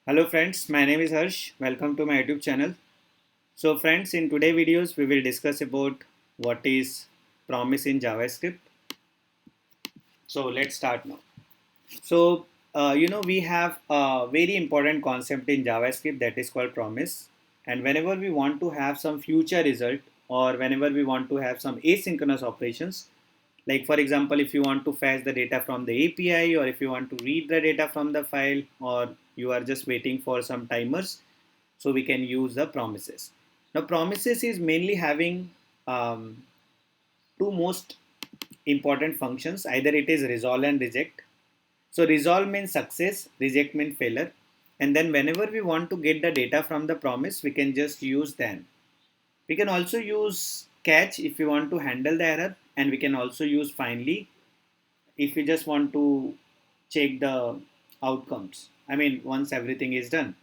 Hello friends, my name is Harsh. Welcome to my YouTube channel. So friends, in today's videos we will discuss about what is promise in JavaScript. So let's start now. So we have a very important concept in JavaScript that is called promise. And whenever we want to have some future result or whenever we want to have some asynchronous operations, like for example, if you want to fetch the data from the API or if you want to read the data from the file or you are just waiting for some timers, so we can use the promises. Now promises is mainly having two most important functions. Either it is resolve and reject. So resolve means success, reject means failure. And then whenever we want to get the data from the promise, we can just use then. We can also use catch if we want to handle the error, and we can also use finally if we just want to check the outcomes. I mean, once everything is done.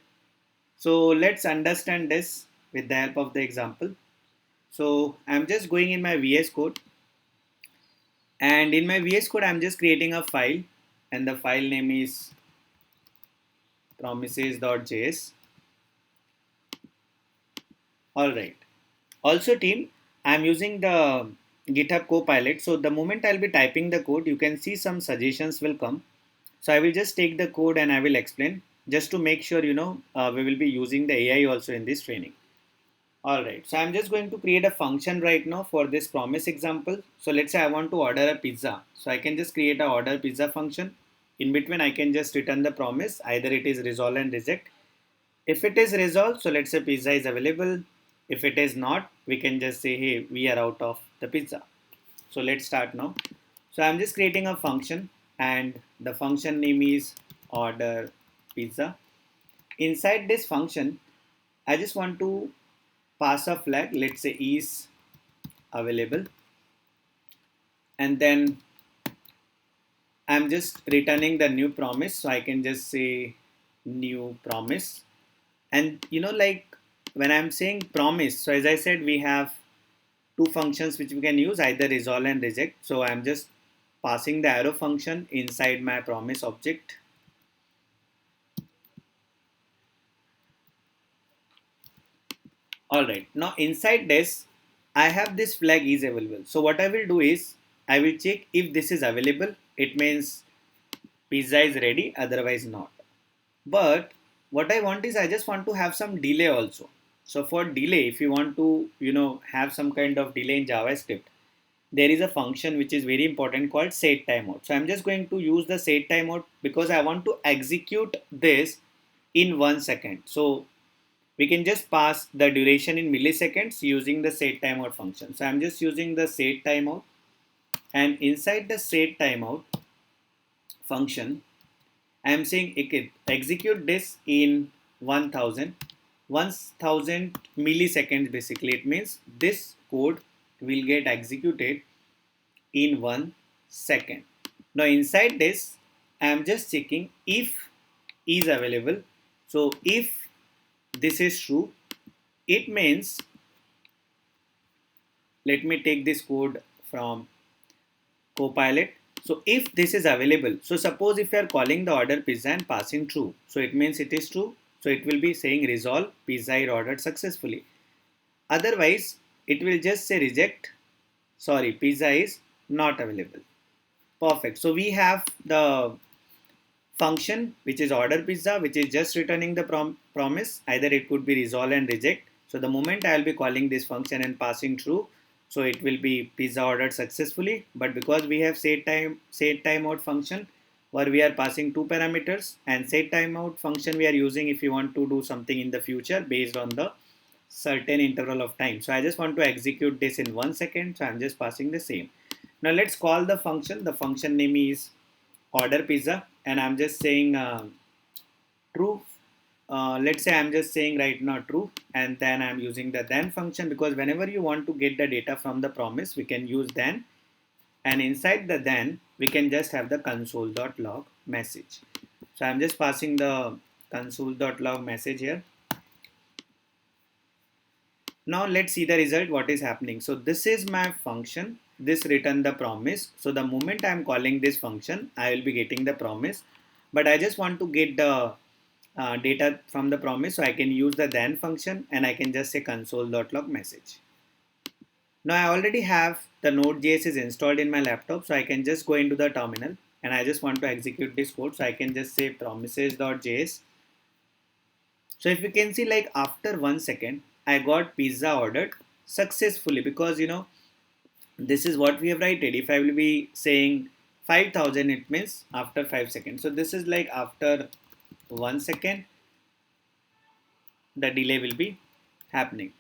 So let's understand this with the help of the example. So I'm just going in my VS Code, and in my VS Code I'm just creating a file, and the file name is promises.js. Alright. Also team, I'm using the GitHub Copilot. So the moment I'll be typing the code, you can see some suggestions will come. So I will just take the code and I will explain just to make sure we will be using the AI also in this training. Alright, so I'm just going to create a function right now for this promise example. So let's say I want to order a pizza. So I can just create a order pizza function. In between I can just return the promise, either it is resolve and reject. If it is resolved, so let's say pizza is available. If it is not, we can just say, hey, we are out of the pizza. So let's start now. So I'm just creating a function and the function name is order pizza. Inside this function, I just want to pass a flag, let's say is available, and then I'm just returning the new promise. So I can just say new promise. And like when I'm saying promise, so as I said, we have two functions which we can use, either resolve and reject. So I'm just passing the arrow function inside my promise object. Alright, now inside this, I have this flag is available. So what I will do is, I will check if this is available. It means pizza is ready, otherwise not. But what I want is I just want to have some delay also. So for delay, if you want to, have some kind of delay in JavaScript, there is a function which is very important called set timeout. So I'm just going to use the set timeout because I want to execute this in 1 second. So we can just pass the duration in milliseconds using the set timeout function. So I'm just using the set timeout, and inside the set timeout function, I'm saying execute this in 1000 milliseconds. Basically, it means this code will get executed in 1 second. Now inside this, I'm just checking if is available. So if this is true, it means, let me take this code from Copilot. So if this is available, so suppose if you are calling the order pizza and passing true, so it means it is true. So it will be saying resolve, pizza is ordered successfully. Otherwise, it will just say reject, sorry, pizza is not available. Perfect. So we have the function which is order pizza, which is just returning the promise. Either it could be resolve and reject. So the moment I will be calling this function and passing true, so it will be pizza ordered successfully. But because we have set timeout function where we are passing two parameters, and set timeout function we are using if you want to do something in the future based on the certain interval of time. So I just want to execute this in 1 second. So I'm just passing the same. Now let's call the function. The function name is order pizza, and I'm just saying true. Let's say I'm just saying right now true, and then I'm using the then function because whenever you want to get the data from the promise, we can use then, and inside the then we can just have the console.log message. So I'm just passing the console.log message here. Now let's see the result, what is happening. So this is my function, this return the promise. So the moment I'm calling this function, I will be getting the promise, but I just want to get the data from the promise. So I can use the then function and I can just say console.log message. Now I already have the Node.js is installed in my laptop, so I can just go into the terminal and I just want to execute this code. So I can just say promises.js. So if you can see, like after 1 second, I got pizza ordered successfully, because this is what we have written. If I will be saying 5,000, it means after 5 seconds. So this is like after 1 second, the delay will be happening.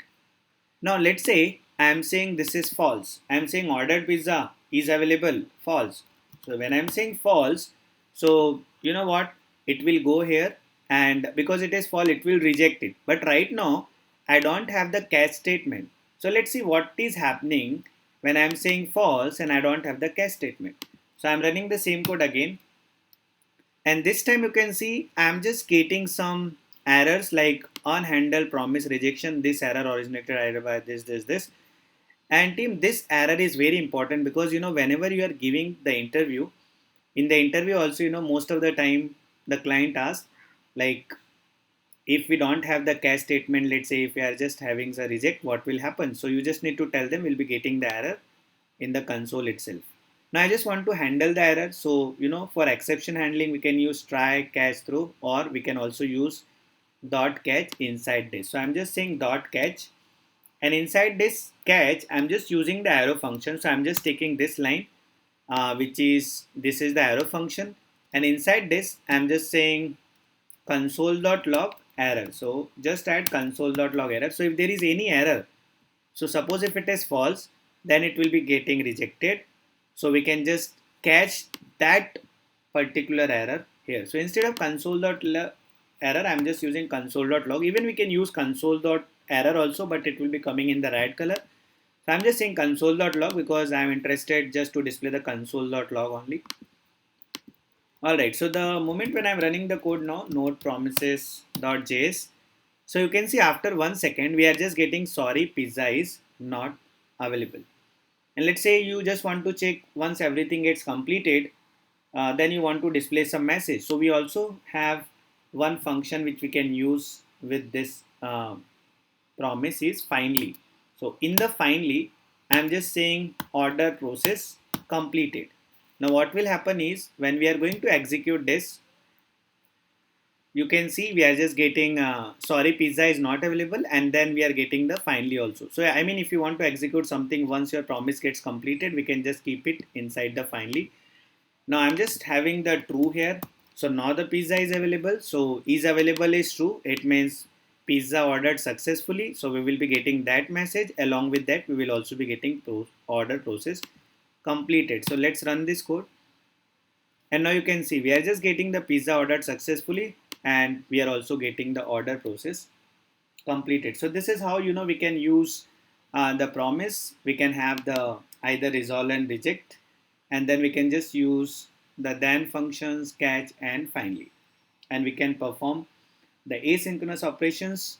Now let's say I am saying this is false. I am saying ordered pizza is available, false. So when I am saying false, so you know what? It will go here, and because it is false, it will reject it. But right now, I don't have the catch statement. So let's see what is happening when I am saying false and I don't have the catch statement. So I am running the same code again. And this time you can see I'm just getting some errors like unhandled promise rejection. This error originated either by this. And team, this error is very important because whenever you are giving the interview, in the interview also, most of the time the client asks, like, if we don't have the catch statement, let's say if we are just having the reject, what will happen? So you just need to tell them we'll be getting the error in the console itself. Now I just want to handle the error. So for exception handling, we can use try catch through, or we can also use dot catch inside this. So I'm just saying dot catch, and inside this catch I'm just using the arrow function. So I'm just taking this line, this is the arrow function, and inside this I'm just saying console.log error. So just add console.log error. So if there is any error, so suppose if it is false, then it will be getting rejected. So we can just catch that particular error here. So instead of console.error, I'm just using console.log. Even we can use console.error also, but it will be coming in the red color. So I'm just saying console.log because I'm interested just to display the console.log only. Alright, so the moment when I'm running the code now, node promises.js. So you can see after 1 second, we are just getting sorry, pizza is not available. And let's say you just want to check once everything gets completed, then you want to display some message. So we also have one function which we can use with this promise is finally. So in the finally, I'm just saying order process completed. Now what will happen is when we are going to execute this, you can see we are just getting sorry, pizza is not available, and then we are getting the finally also. So I mean, if you want to execute something once your promise gets completed, we can just keep it inside the finally. Now I'm just having the true here. So now the pizza is available. So is available is true. It means pizza ordered successfully. So we will be getting that message. Along with that, we will also be getting order process completed. So let's run this code. And now you can see we are just getting the pizza ordered successfully, and we are also getting the order process completed. So this is how we can use the promise. We can have the either resolve and reject, and then we can just use the then functions, catch, and finally, and we can perform the asynchronous operations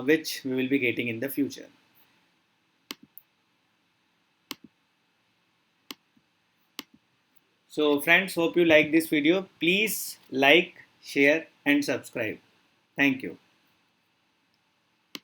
which we will be getting in the future. So friends, hope you like this video. Please like, share, and subscribe. Thank you.